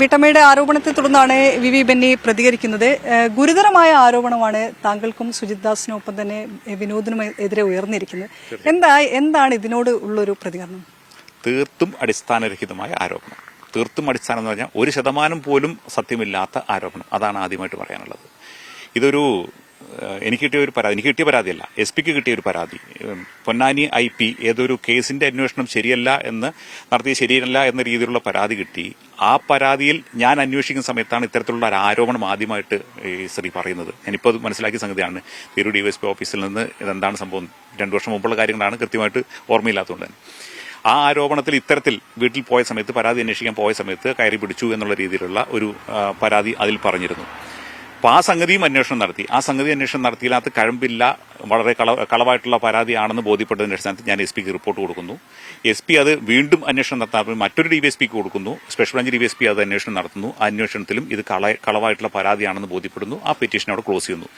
വീട്ടമ്മയുടെ ആരോപണത്തെ തുടർന്നാണ് വി വി ബെന്നി പ്രതികരിക്കുന്നത്. ഗുരുതരമായ ആരോപണമാണ് താങ്കൾക്കും സുജിത് ദാസിനും ഒപ്പം തന്നെ വിനോദിനും എതിരെ ഉയർന്നിരിക്കുന്നത്. എന്താണ് ഇതിനോട് ഉള്ളൊരു പ്രതികരണം? തീർത്തും അടിസ്ഥാനരഹിതമായ ആരോപണം. തീർത്തും അടിസ്ഥാനം എന്ന് പറഞ്ഞാൽ 1% പോലും സത്യമില്ലാത്ത ആരോപണം. അതാണ് ആദ്യമായിട്ട് പറയാനുള്ളത്. ഇതൊരു എനിക്ക് കിട്ടിയ പരാതിയല്ല, SP കിട്ടിയ ഒരു പരാതി. പൊന്നാനി IP ഏതൊരു കേസിന്റെ അന്വേഷണം ശരിയല്ല എന്ന രീതിയിലുള്ള പരാതി കിട്ടി. ആ പരാതിയിൽ ഞാൻ അന്വേഷിക്കുന്ന സമയത്താണ് ഇത്തരത്തിലുള്ള ഒരു ആരോപണം ആദ്യമായിട്ട് ഈ സ്ത്രീ പറയുന്നത്. ഞാനിപ്പോൾ അത് മനസ്സിലാക്കിയ സംഗതിയാണ്. തിരൂർ DYSP ഓഫീസിൽ നിന്ന് ഇതെന്താണ് സംഭവം, 2 വർഷം മുമ്പുള്ള കാര്യങ്ങളാണ്, കൃത്യമായിട്ട് ഓർമ്മയില്ലാത്തതുകൊണ്ട് തന്നെ. ആ ആരോപണത്തിൽ ഇത്തരത്തിൽ വീട്ടിൽ പോയ സമയത്ത്, പരാതി അന്വേഷിക്കാൻ പോയ സമയത്ത് കയറി പിടിച്ചു എന്നുള്ള രീതിയിലുള്ള ഒരു പരാതി അതിൽ പറഞ്ഞിരുന്നു. അപ്പോൾ ആ സംഗതിയും അന്വേഷണം നടത്തി. ആ സംഗതി അന്വേഷണം നടത്തിയില്ലാത്ത കഴമ്പില്ല, വളരെ കളവായിട്ടുള്ള പരാതിയാണെന്ന് ബോധ്യപ്പെട്ടതിന്റെ അടിസ്ഥാനത്തിൽ ഞാൻ SP റിപ്പോർട്ട് കൊടുക്കുന്നു. SP അത് വീണ്ടും അന്വേഷണം നടത്താൻ മറ്റൊരു DYSP കൊടുക്കുന്നു. സ്പെഷ്യൽ ബ്രാഞ്ച് DYSP അത് അന്വേഷണം നടത്തുന്നു. ആ അന്വേഷണത്തിലും ഇത് കളവായിട്ടുള്ള പരാതിയാണെന്ന് ബോധ്യപ്പെടുന്നു. ആ പെറ്റീഷൻ അവിടെ ക്ലോസ് ചെയ്യുന്നു.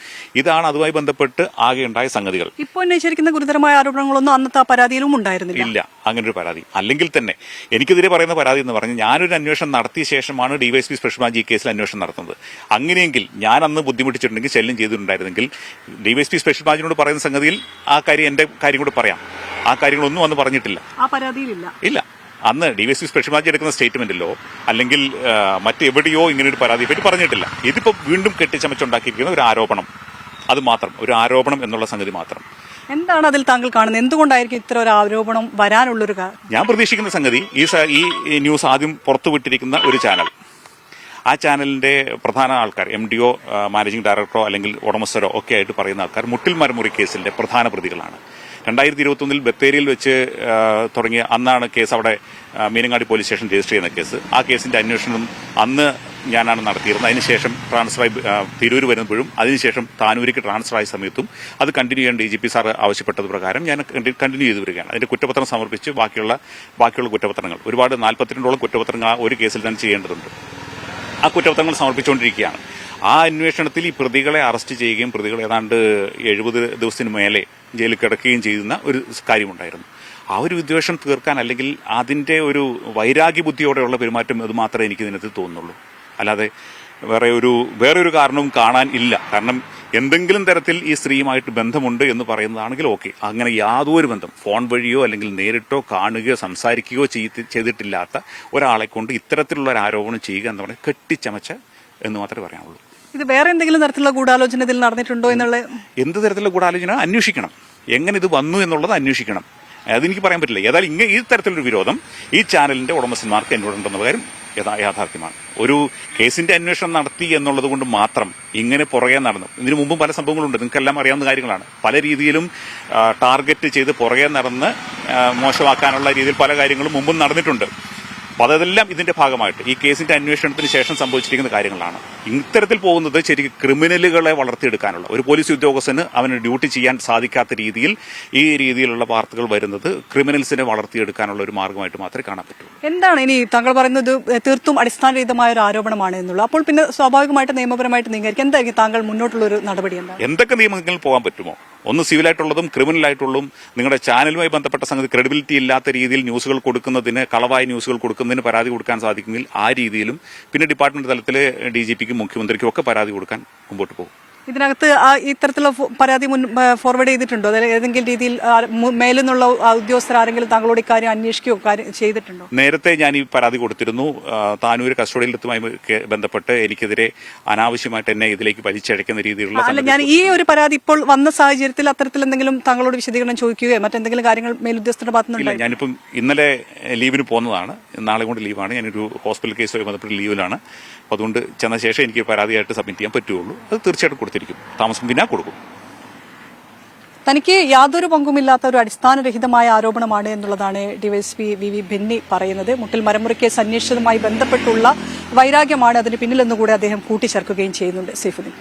ഇതാണ് അതുമായി ബന്ധപ്പെട്ട് ആകെ ഉണ്ടായ സംഗതികൾ. ഇപ്പോൾ അന്വേഷിക്കുന്ന ഗുരുതരമായ ആരോപണങ്ങളൊന്നും അന്നത്തെ ആ പരാതിയിലും ഉണ്ടായിരുന്നില്ല. ഇല്ല, അങ്ങനെ ഒരു പരാതി അല്ലെങ്കിൽ തന്നെ എനിക്കെതിരെ പറയുന്ന പരാതി എന്ന് പറഞ്ഞാൽ ഞാനൊരു അന്വേഷണം നടത്തിയ ശേഷമാണ് DYSP സ്പെഷ്യൽ ബ്രാഞ്ച് ഈ കേസിൽ അന്വേഷണം നടത്തുന്നത്. അങ്ങനെയെങ്കിൽ ഞാൻ അന്ന് ബുദ്ധിമുട്ടിച്ചിട്ടുണ്ടെങ്കിൽ, ശല്യം ചെയ്തിട്ടുണ്ടായിരുന്നെങ്കിൽ DYSP സ്പെഷ്യൽ ബ്രാഞ്ചിനോട് പറയുന്ന സംഗതിയിൽ ആ കാര്യം, എന്റെ കാര്യം കൂടെ പറയാം. ആ കാര്യങ്ങളൊന്നും അന്ന് പറഞ്ഞിട്ടില്ല, ആ പരാതിയിലില്ല. ഇല്ല. അന്ന് DYSP സ്പെഷ്യൽ ബ്രാഞ്ച് എടുക്കുന്ന സ്റ്റേറ്റ്മെന്റിലോ അല്ലെങ്കിൽ മറ്റെവിടെയോ ഇങ്ങനെ ഒരു പരാതിയെ പറ്റി പറഞ്ഞിട്ടില്ല. ഇതിപ്പോ വീണ്ടും കെട്ടിച്ചമച്ചുണ്ടാക്കിയിരിക്കുന്ന ഒരു ആരോപണം, അത് മാത്രം, ഒരു ആരോപണം എന്നുള്ള സംഗതി മാത്രം. എന്താണ് അതിൽ താങ്കൾ കാണുന്നത്? എന്തുകൊണ്ടായിരിക്കും ഇത്ര ഒരു ആരോപണം വരാനുള്ളൊരു കാര്യം? ഞാൻ പ്രതീക്ഷിക്കുന്ന സംഗതി, ഈ ന്യൂസ് ആദ്യം പുറത്തുവിട്ടിരിക്കുന്ന ഒരു ചാനൽ, ആ ചാനലിന്റെ പ്രധാന ആൾക്കാർ, MDO, മാനേജിംഗ് ഡയറക്ടറോ അല്ലെങ്കിൽ ഉടമസ്ഥരോ ഒക്കെ ആയിട്ട് പറയുന്ന ആൾക്കാർ മുട്ടിൽ മരമുറി കേസിന്റെ പ്രധാന പ്രതികളാണ്. 2021 ബത്തേരിയിൽ വെച്ച് തുടങ്ങിയ അന്നാണ് കേസ് അവിടെ മീനങ്ങാടി പോലീസ് സ്റ്റേഷൻ രജിസ്റ്റർ ചെയ്യുന്ന കേസ്. ആ കേസിന്റെ അന്വേഷണം അന്ന് ഞാനാണ് നടത്തിയിരുന്നത്. അതിനുശേഷം ട്രാൻസ്ഫറായി തിരൂർ വരുമ്പോഴും അതിനുശേഷം താനൂരിക്ക് ട്രാൻസ്ഫർ ആയ സമയത്തും അത് കണ്ടിന്യൂ ചെയ്യാൻ DGP സാർ ആവശ്യപ്പെട്ടത് പ്രകാരം ഞാൻ കണ്ടിന്യൂ ചെയ്തു വരികയാണ്. അതിന്റെ കുറ്റപത്രം സമർപ്പിച്ച് ബാക്കിയുള്ള കുറ്റപത്രങ്ങൾ, ഒരുപാട് 42ഓളം കുറ്റപത്രങ്ങൾ ആ ഒരു കേസിൽ തന്നെ ചെയ്യേണ്ടതുണ്ട്. ആ കുറ്റപത്രങ്ങൾ സമർപ്പിച്ചുകൊണ്ടിരിക്കുകയാണ്. ആ അന്വേഷണത്തിൽ ഈ പ്രതികളെ അറസ്റ്റ് ചെയ്യുകയും പ്രതികൾ ഏതാണ്ട് 70 ദിവസത്തിന് മേലെ ജയിലിൽ കിടക്കുകയും ചെയ്യുന്ന ഒരു കാര്യമുണ്ടായിരുന്നു. ആ ഒരു വിദ്വേഷം തീർക്കാൻ, അല്ലെങ്കിൽ അതിന്റെ ഒരു വൈരാഗ്യ ബുദ്ധിയോടെയുള്ള പെരുമാറ്റം, അത് മാത്രമേ എനിക്ക് ഇതിനകത്ത് തോന്നുന്നുള്ളൂ. അല്ലാതെ വേറൊരു കാരണവും കാണാൻ ഇല്ല. കാരണം എന്തെങ്കിലും തരത്തിൽ ഈ സ്ത്രീയുമായിട്ട് ബന്ധമുണ്ട് എന്ന് പറയുന്നതാണെങ്കിൽ ഓക്കെ. അങ്ങനെ യാതൊരു ബന്ധം, ഫോൺ വഴിയോ അല്ലെങ്കിൽ നേരിട്ടോ കാണുകയോ സംസാരിക്കുകയോ ചെയ്തിട്ടില്ലാത്ത ഒരാളെ കൊണ്ട് ഇത്തരത്തിലുള്ള ഒരു ആരോപണം ചെയ്യുക എന്ന് പറഞ്ഞാൽ കെട്ടിച്ചമച്ച എന്ന് മാത്രമേ പറയാനുള്ളൂ. ഇത് വേറെ എന്തെങ്കിലും തരത്തിലുള്ള ഗൂഢാലോചന ഇതിൽ നടന്നിട്ടുണ്ടോ എന്നുള്ള, എന്ത് തരത്തിലുള്ള ഗൂഢാലോചന അന്വേഷിക്കണം. എങ്ങനെ ഇത് വന്നു എന്നുള്ളത് അന്വേഷിക്കണം. അതെനിക്ക് പറയാൻ പറ്റില്ല. ഏതായാലും ഈ തരത്തിലൊരു വിരോധം ഈ ചാനലിന്റെ ഉടമസ്ഥന്മാർക്ക് എന്നോടുണ്ടെന്ന കാര്യം യാഥാർത്ഥ്യമാണ്. ഒരു കേസിന്റെ അന്വേഷണം നടത്തി എന്നുള്ളത് കൊണ്ട് മാത്രം ഇങ്ങനെ പുറകെ നടന്നു. ഇതിനു മുമ്പും പല സംഭവങ്ങളുണ്ട്, നിങ്ങൾക്കെല്ലാം അറിയാവുന്ന കാര്യങ്ങളാണ്. പല രീതിയിലും ടാർഗറ്റ് ചെയ്ത് പുറകെ നടന്ന് മോശമാക്കാനുള്ള രീതിയിൽ പല കാര്യങ്ങളും മുമ്പും നടന്നിട്ടുണ്ട്. അപ്പോൾ അതെല്ലാം ഇതിന്റെ ഭാഗമായിട്ട് ഈ കേസിന്റെ അന്വേഷണത്തിന് ശേഷം സംഭവിച്ചിരിക്കുന്ന കാര്യങ്ങളാണ്. ഇത്തരത്തിൽ പോകുന്നത് ശരിക്കും ക്രിമിനലുകളെ വളർത്തിയെടുക്കാനുള്ള, ഒരു പോലീസ് ഉദ്യോഗസ്ഥന് അവന് ഡ്യൂട്ടി ചെയ്യാൻ സാധിക്കാത്ത രീതിയിൽ ഈ രീതിയിലുള്ള വാർത്തകൾ വരുന്നത് ക്രിമിനൽസിനെ വളർത്തിയെടുക്കാനുള്ള ഒരു മാർഗമായിട്ട് മാത്രമേ കാണാൻ പറ്റൂ. എന്താണ് ഇനി താങ്കൾ പറയുന്നത് തീർത്തും അടിസ്ഥാനരഹിതമായ ഒരു ആരോപണമാണ് എന്നുള്ളത്? അപ്പോൾ പിന്നെ സ്വാഭാവികമായിട്ട് നിയമപരമായിട്ട് നീങ്ങായിരിക്കും. എന്തായിരിക്കും താങ്കൾ മുന്നോട്ടുള്ള ഒരു നടപടി? എന്തൊക്കെ നിയമങ്ങളിൽ പോകാൻ പറ്റുമോ, ഒന്ന് സിവിലായിട്ടുള്ളതും ക്രിമിനലായിട്ടുള്ളതും, നിങ്ങളുടെ ചാനലുമായി ബന്ധപ്പെട്ട സംഗതി ക്രെഡിബിലിറ്റി ഇല്ലാത്ത രീതിയിൽ ന്യൂസുകൾ കൊടുക്കുന്നതിന്, കളവായ ന്യൂസുകൾ കൊടുക്കുന്നതിന് പരാതി കൊടുക്കാൻ സാധിക്കുമെങ്കിൽ ആ രീതിയിലും, പിന്നെ ഡിപ്പാർട്ട്മെന്റ് തലത്തിൽ DGPക്കും മുഖ്യമന്ത്രിക്കും ഒക്കെ പരാതി കൊടുക്കാൻ മുമ്പോട്ട് പോകും. ഇതിനകത്ത് ഇത്തരത്തിലുള്ള പരാതി ഫോർവേഡ് ചെയ്തിട്ടുണ്ടോ? അതായത് ഏതെങ്കിലും രീതിയിൽ മേലെന്നുള്ള ഉദ്യോഗസ്ഥർ ആരെങ്കിലും താങ്കളോട് ഇക്കാര്യം അന്വേഷിക്കുകയോ ചെയ്തിട്ടുണ്ടോ? നേരത്തെ ഞാൻ ഈ പരാതി കൊടുത്തിരുന്നു. താനൂർ കസ്റ്റഡിയിലെത്തുമായി ബന്ധപ്പെട്ട് എനിക്കെതിരെ അനാവശ്യമായിട്ട് എന്നെ ഇതിലേക്ക് വലിച്ചഴക്കുന്ന രീതിയിലുള്ള. അല്ല, ഞാൻ ഈ ഒരു പരാതി ഇപ്പോൾ വന്ന സാഹചര്യത്തിൽ അത്തരത്തിൽ എന്തെങ്കിലും താങ്കളോട് വിശദീകരണം ചോദിക്കുകയോ മറ്റെന്തെങ്കിലും കാര്യങ്ങൾ മേലുദ്യോഗസ്ഥരുടെ ഭാഗത്തുനിന്ന്? ഞാനിപ്പം ഇന്നലെ ലീവിന് പോകുന്നതാണ്, നാളെ കൊണ്ട് ലീവാണ്. ഞാനൊരു ഹോസ്പിറ്റൽ കേസുമായി ബന്ധപ്പെട്ട് ലീവിലാണ്. അപ്പോൾ അതുകൊണ്ട് ചെന്ന ശേഷം എനിക്ക് പരാതിയായിട്ട് സബ്മിറ്റ് ചെയ്യാൻ പറ്റുള്ളൂ. അത് തീർച്ചയായിട്ടും കൊടുത്തിരിക്കും. താമസം പിന്നെ കൊടുക്കും. തനിക്ക് യാതൊരു പങ്കുമില്ലാത്ത ഒരു അടിസ്ഥാനരഹിതമായ ആരോപണമാണ് എന്നുള്ളതാണ് DYSP വി വി ബെന്നി പറയുന്നത്. മുട്ടിൽ മരമുറി കേസ് അന്വേഷിച്ചതുമായി ബന്ധപ്പെട്ടുള്ള വൈരാഗ്യമാണ് അതിന് പിന്നിലെന്നുകൂടി അദ്ദേഹം കൂട്ടിച്ചേർക്കുകയും ചെയ്യുന്നുണ്ട്. സൈഫുദ്ദീൻ.